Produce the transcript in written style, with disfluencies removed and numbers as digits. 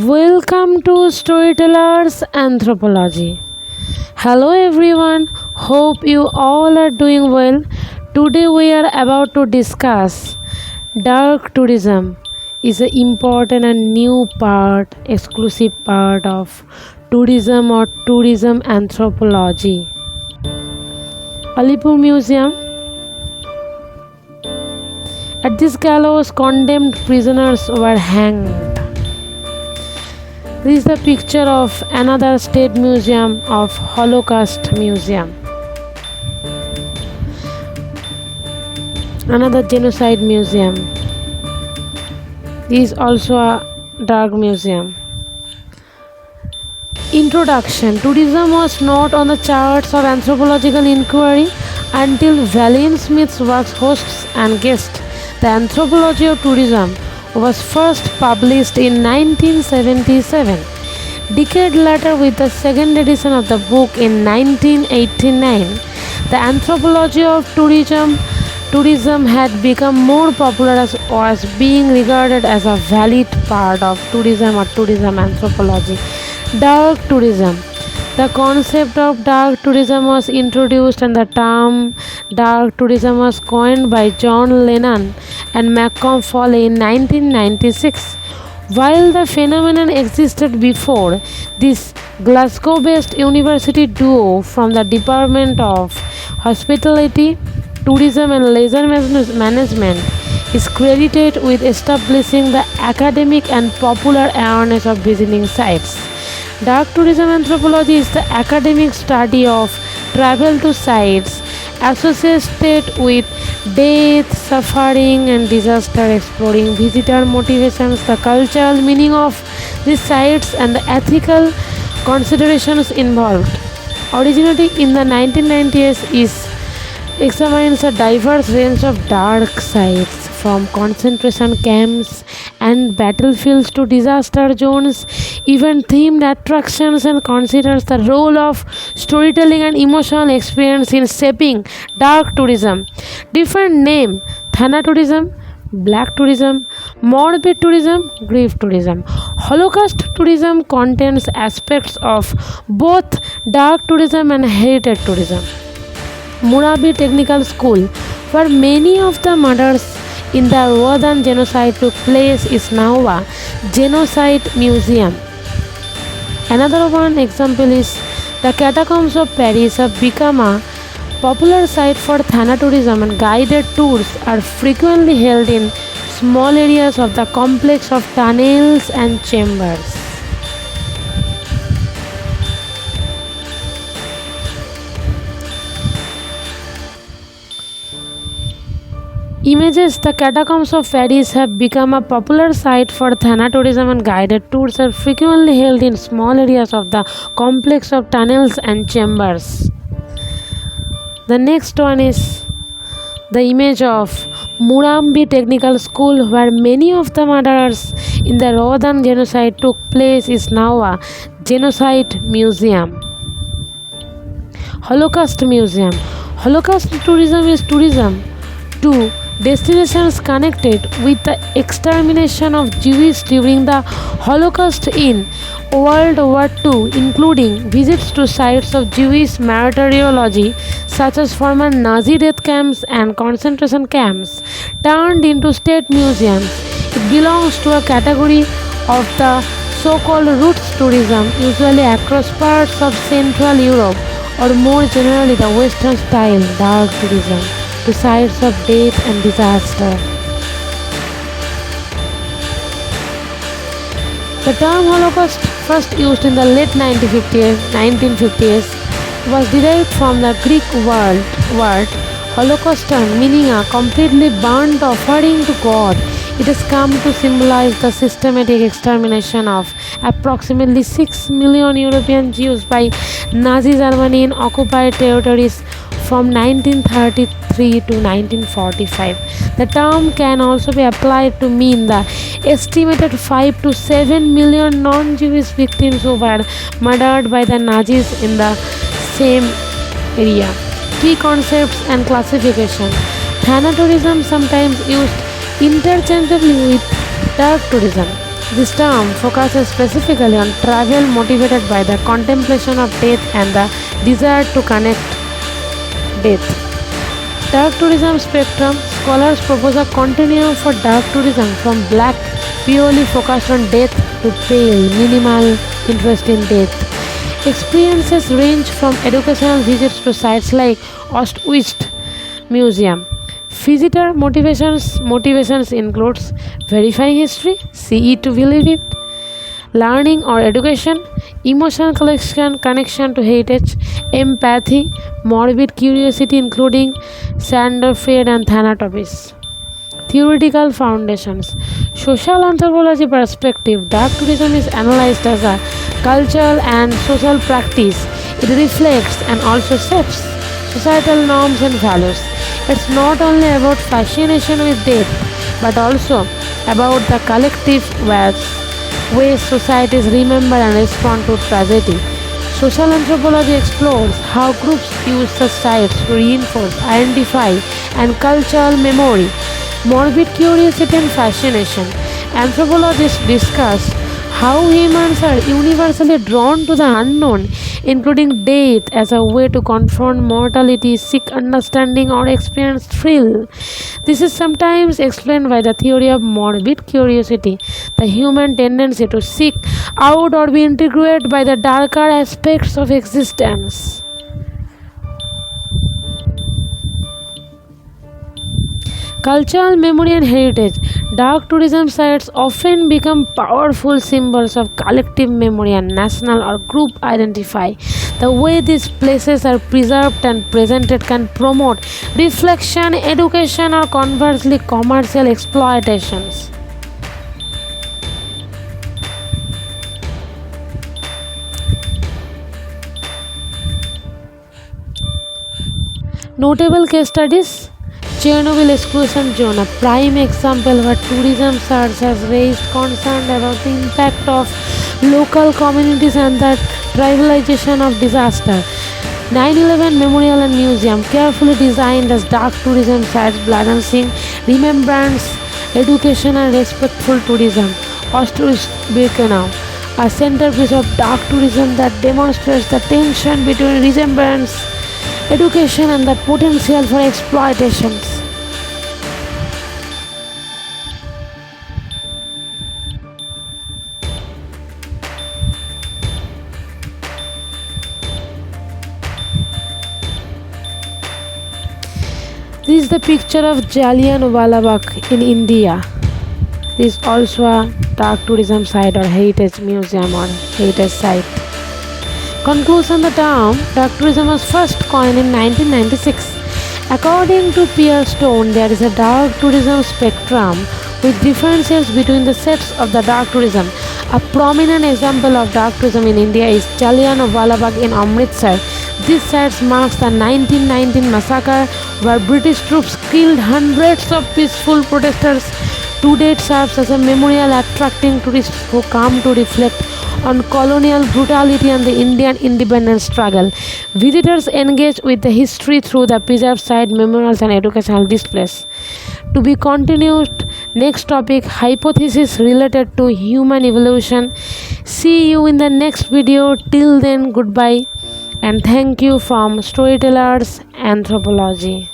Welcome to Storytellers Anthropology. Hello everyone, hope you all are doing well. Today we are about to discuss dark tourism is an important and new part, exclusive part of tourism or tourism anthropology. Alipur Museum. At this gallows, condemned prisoners were hanged. This is the picture of another state museum of Holocaust Museum. Another genocide museum. This is also a dark museum. Introduction. Tourism was not on the charts of anthropological inquiry until Valiant Smith's works hosts and guests. The Anthropology of Tourism was first published in 1977. Decade later, with the second edition of the book in 1989, the Anthropology of tourism had become more popular as was being regarded as a valid part of tourism or tourism anthropology. Dark tourism. The concept of dark tourism was introduced and the term dark tourism was coined by John Lennon and Malcolm Foley in 1996. While the phenomenon existed before, this Glasgow-based university duo from the Department of Hospitality, Tourism and Leisure Management is credited with establishing the academic and popular awareness of visiting sites. Dark tourism anthropology is the academic study of travel to sites associated with death, suffering and disaster, exploring visitor motivations, the cultural meaning of these sites and the ethical considerations involved. Originating in the 1990s, it examines a diverse range of dark sites from concentration camps and battlefields to disaster zones, event-themed attractions, and considers the role of storytelling and emotional experience in shaping dark tourism. Different name: Thanatourism, Black tourism, morbid tourism, grief tourism. Holocaust tourism contains aspects of both dark tourism and heritage tourism. Murabi Technical School, where many of the murders in the Rwandan genocide took place, is now a genocide museum. Another one example is the catacombs of Paris have become a popular site for thanatourism, and guided tours are frequently held in small areas of the complex of tunnels and chambers. Images. The catacombs of Paris have become a popular site for thanatourism, and guided tours are frequently held in small areas of the complex of tunnels and chambers. The next one is the image of Murambi Technical School, where many of the murders in the Rwandan genocide took place, is now a genocide museum. Holocaust Museum. Holocaust tourism is tourism to destinations connected with the extermination of Jews during the Holocaust in World War II, including visits to sites of Jewish martyrology such as former Nazi death camps and concentration camps, turned into state museums. It belongs to a category of the so-called roots tourism, usually across parts of Central Europe or more generally the Western style dark tourism to sites of death and disaster. The term Holocaust, first used in the late 1950s, was derived from the Greek word holocauston, meaning a completely burnt offering to God. It has come to symbolize the systematic extermination of approximately 6 million European Jews by Nazi Germany in occupied territories from 1933 to 1945. The term can also be applied to mean the estimated 5 to 7 million non-Jewish victims who were murdered by the Nazis in the same area. Key concepts and classification. Thanatourism, sometimes used interchangeably with dark tourism. This term focuses specifically on travel motivated by the contemplation of death and the desire to connect death. Dark tourism spectrum. Scholars propose a continuum for dark tourism from black, purely focused on death, to pale, minimal interest in death. Experiences range from educational visits to sites like Ostwist Museum. Visitor motivations includes verifying history, see it to believe it, learning or education, emotional connection to heritage, empathy, morbid curiosity including Sandefjord and Thanatopsis. Theoretical foundations. Social anthropology perspective. Dark tourism is analyzed as a cultural and social practice. It reflects and also shapes societal norms and values. It's not only about fascination with death, but also about the collective ways societies remember and respond to tragedy. Social anthropology explores how groups use such sites to reinforce, identify, and cultural memory. Morbid curiosity and fascination. Anthropologists discuss how humans are universally drawn to the unknown, including death as a way to confront mortality, seek understanding, or experience thrill. This is sometimes explained by the theory of morbid curiosity, the human tendency to seek out or be integrated by the darker aspects of existence. Cultural memory and heritage. Dark tourism sites often become powerful symbols of collective memory and national or group identity. The way these places are preserved and presented can promote reflection, education, or conversely commercial exploitations. Notable case studies. Chernobyl exclusion zone, a prime example where tourism surge has raised concern about the impact of local communities and the trivialization of disaster. 9/11 Memorial and Museum, carefully designed as dark tourism sites balancing remembrance, education and respectful tourism. Auschwitz-Birkenau, a centerpiece of dark tourism that demonstrates the tension between remembrance, education and the potential for exploitations. This is the picture of Jallianwala Bagh in India. This is also a dark tourism site or heritage museum or heritage site. Conclusion. The term dark tourism was first coined in 1996. According to Pierre Stone, there is a dark tourism spectrum which differentiates between the sets of the dark tourism. A prominent example of dark tourism in India is Jallianwala Bagh in Amritsar. This site marks the 1919 massacre where British troops killed hundreds of peaceful protesters. Today it serves as a memorial attracting tourists who come to reflect on colonial brutality and the Indian independence struggle. Visitors engage with the history through the preserved site, memorials and educational displays. To be continued. Next topic, hypothesis related to human evolution. See you in the next video. Till then, goodbye and thank you from Storytellers Anthropology.